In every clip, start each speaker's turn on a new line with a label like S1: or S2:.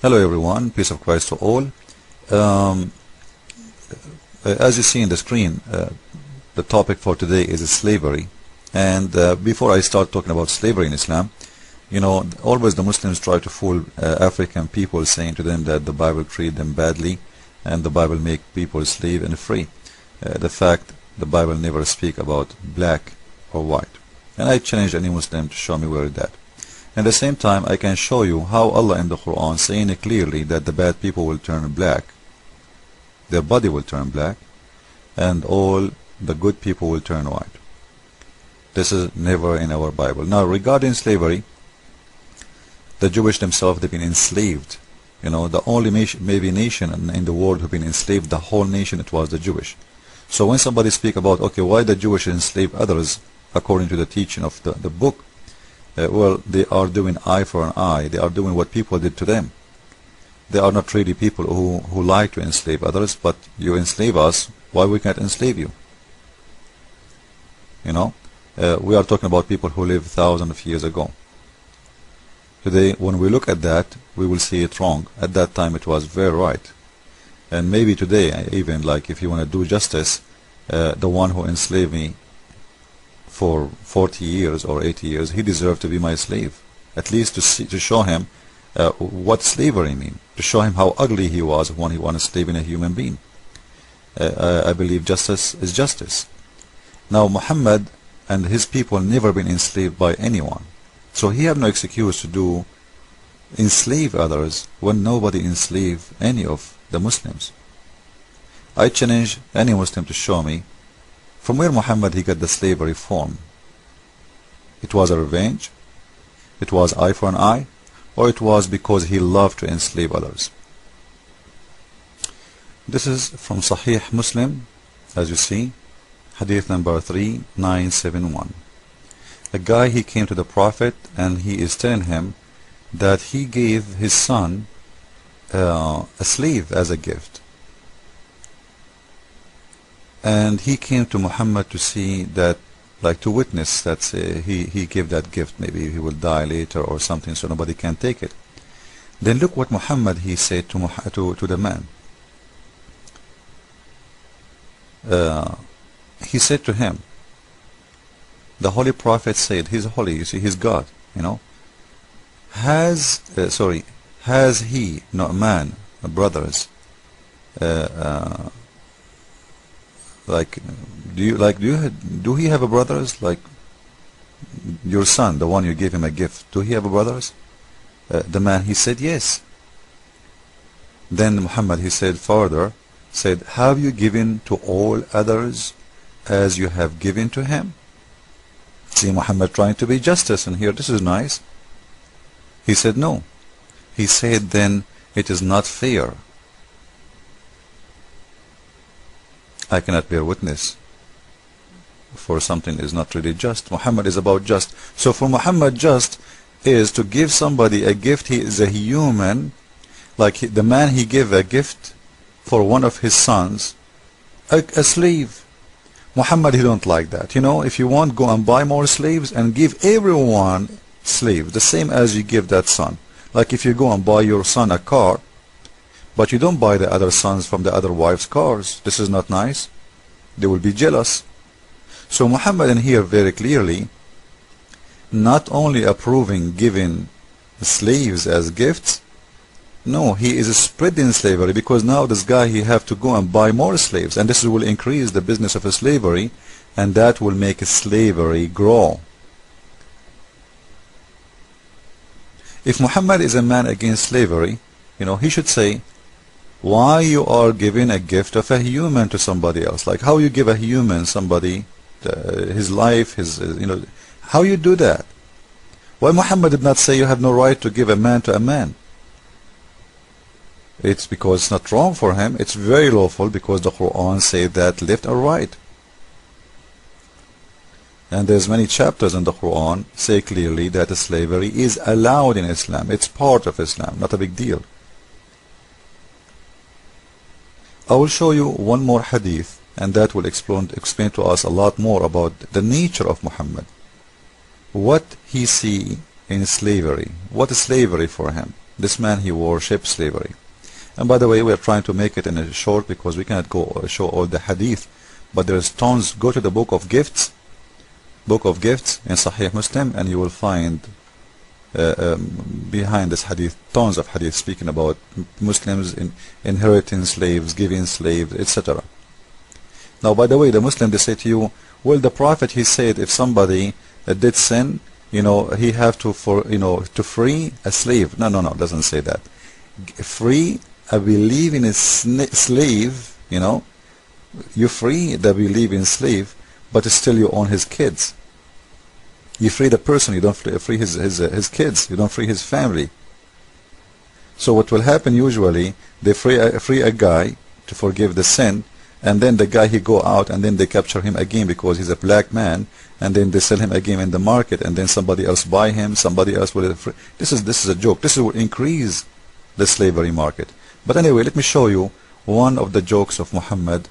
S1: Hello everyone, peace of Christ to all. As you see in the screen, the topic for today is slavery. And before I start talking about slavery in Islam, always the Muslims try to fool African people, saying to them that the Bible treat them badly and the Bible make people slave and free. The fact the Bible never speak about black or white. And I challenge any Muslim to show me where is that. At the same time, I can show you how Allah in the Quran saying clearly that the bad people will turn black, their body will turn black, and all the good people will turn white. This is never in our Bible. Now, regarding slavery, the Jewish themselves, they've been enslaved. The only maybe nation in the world who've been enslaved, the whole nation, it was the Jewish. So when somebody speak about, okay, why the Jewish enslave others, according to the teaching of the book, well, they are doing eye for an eye. They are doing what people did to them. They are not really people who like to enslave others, but you enslave us, why we can't enslave you? We are talking about people who lived thousands of years ago. Today, when we look at that, we will see it wrong. At that time, it was very right. And maybe today, even like if you want to do justice, the one who enslaved me for 40 years or 80 years, he deserved to be my slave. At least to show him what slavery means, to show him how ugly he was when he was enslaving a human being. I believe justice is justice. Now Muhammad and his people never been enslaved by anyone, so he have no excuse to enslave others when nobody enslaved any of the Muslims. I challenge any Muslim to show me from where Muhammad he got the slavery form. It was a revenge, it was eye for an eye, or it was because he loved to enslave others. This is from Sahih Muslim, as you see, hadith number 3971. A guy, he came to the Prophet and he is telling him that he gave his son a slave as a gift. And he came to Muhammad to see that, like to witness that he gave that gift. Maybe he will die later or something, so nobody can take it. Then look what Muhammad he said to the man. He said to him, the Holy Prophet said, he's holy, you see, he's God, Has he, not man, brothers, do he have a brothers, like your son, the one you gave him a gift, do he have a brothers? The man, he said yes. Then Muhammad, he said further, said, have you given to all others as you have given to him? See, Muhammad trying to be justice, and here this is nice. He said no. He said, then it is not fair. I cannot bear witness for something is not really just. Muhammad is about just. So for Muhammad, just is to give somebody a gift. He is a human, like the man, he gave a gift for one of his sons, a slave. Muhammad, he don't like that. If you want, go and buy more slaves and give everyone slaves, the same as you give that son. Like if you go and buy your son a car, but you don't buy the other sons from the other wives' cars. This is not nice. They will be jealous. So Muhammad in here very clearly not only approving giving slaves as gifts, no, he is spreading slavery, because now this guy, he have to go and buy more slaves, and this will increase the business of slavery, and that will make slavery grow. If Muhammad is a man against slavery, he should say, why you are giving a gift of a human to somebody else? Like how you give a human somebody his life, how you do that? Why Muhammad did not say you have no right to give a man to a man? It's because it's not wrong for him. It's very lawful, because the Quran said that left or right. And there's many chapters in the Quran say clearly that slavery is allowed in Islam. It's part of Islam, not a big deal. I will show you one more hadith, and that will explain to us a lot more about the nature of Muhammad. What he see in slavery. What is slavery for him? This man, he worshipped slavery. And by the way, we are trying to make it in a short because we cannot go show all the hadith, but there's tons. Go to the book of gifts in Sahih Muslim, and you will find behind this hadith tons of hadith speaking about Muslims inheriting slaves, giving slaves, etc. Now, by the way, the Muslim, they say to you, well, the Prophet, he said if somebody did sin, he have to to free a slave. No, it doesn't say that. Free a believing slave, you free the believing slave, but still you own his kids. You free the person, you don't free his kids, you don't free his family. So what will happen usually, they free a guy to forgive the sin, and then the guy, he go out, and then they capture him again because he's a black man, and then they sell him again in the market, and then somebody else buy him, somebody else will free. This is a joke. This will increase the slavery market. But anyway, let me show you one of the jokes of Muhammad,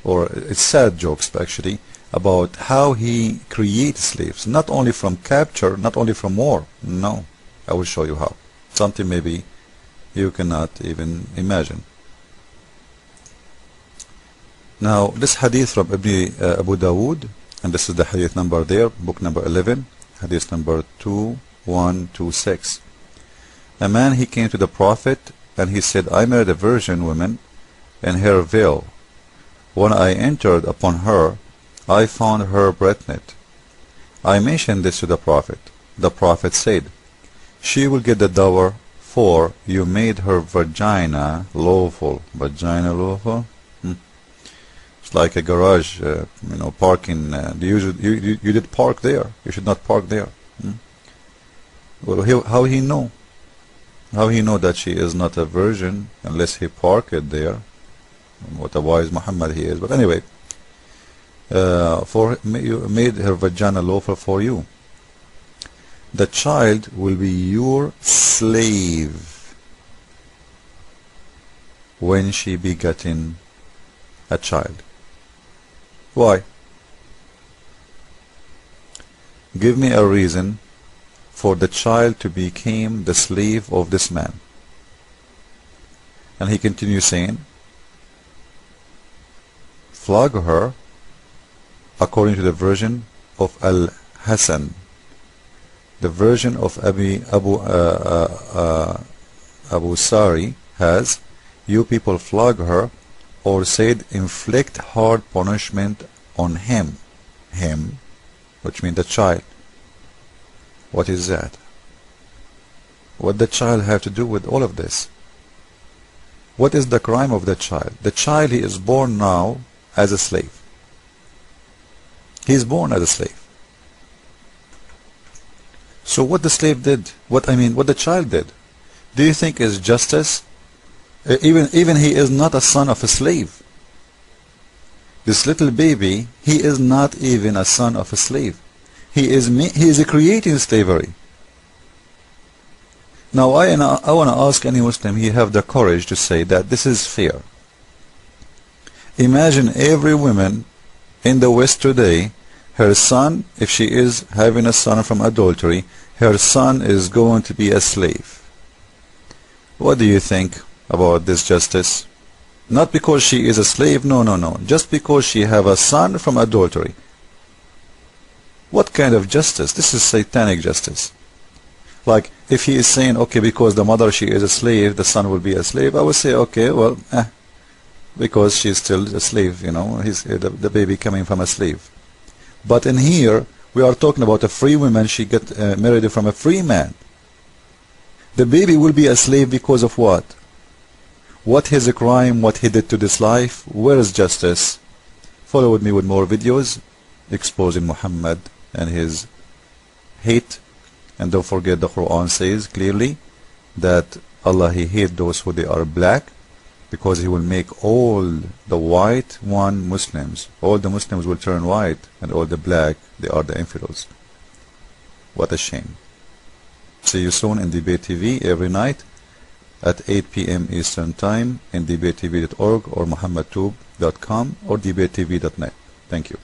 S1: or it's sad jokes actually, about how he creates slaves, not only from capture, not only from war. No, I will show you how. Something maybe you cannot even imagine. Now, this hadith from Abu Dawood, and this is the hadith number there, book number 11, hadith number 2126. A man, he came to the Prophet, and he said, I married a virgin woman in her veil. When I entered upon her, I found her pregnant. I mentioned this to the Prophet. The Prophet said, she will get the dower, for you made her vagina lawful. Vagina lawful? It's like a garage, parking. You did park there. You should not park there. Well, how he know? How he know that she is not a virgin unless he park it there? What a wise Muhammad he is. But anyway, for you made her vagina lawful for you. The child will be your slave when she begotten a child. Why? Give me a reason for the child to become the slave of this man. And he continues saying, flog her according to the version of Al-Hasan. The version of Abu Sari has, you people flog her, or said inflict hard punishment on him, which means the child. What is that? What the child have to do with all of this? What is the crime of the child? The child, he is born now as a slave. He is born as a slave. So what the slave did, what the child did, do you think is justice? Even he is not a son of a slave. This little baby, he is not even a son of a slave. He is creating slavery. Now I want to ask any Muslim, he have the courage to say that this is fair. Imagine every woman in the West today, her son, if she is having a son from adultery, her son is going to be a slave. What do you think about this justice? Not because she is a slave, no. Just because she have a son from adultery. What kind of justice? This is satanic justice. Like, if he is saying, okay, because the mother, she is a slave, the son will be a slave, I would say, okay, well, because she is still a slave, he's the baby coming from a slave. But in here, we are talking about a free woman, she get married from a free man. The baby will be a slave because of what? What his crime, what he did to this life? Where is justice? Follow with me with more videos exposing Muhammad and his hate. And don't forget, the Quran says clearly that Allah, he hates those who they are black, because he will make all the white one Muslims. All the Muslims will turn white, and all the black, they are the infidels. What a shame. See you soon in Debate TV every night at 8 p.m. Eastern Time in debatetv.org or muhammadtube.com or debatetv.net. Thank you.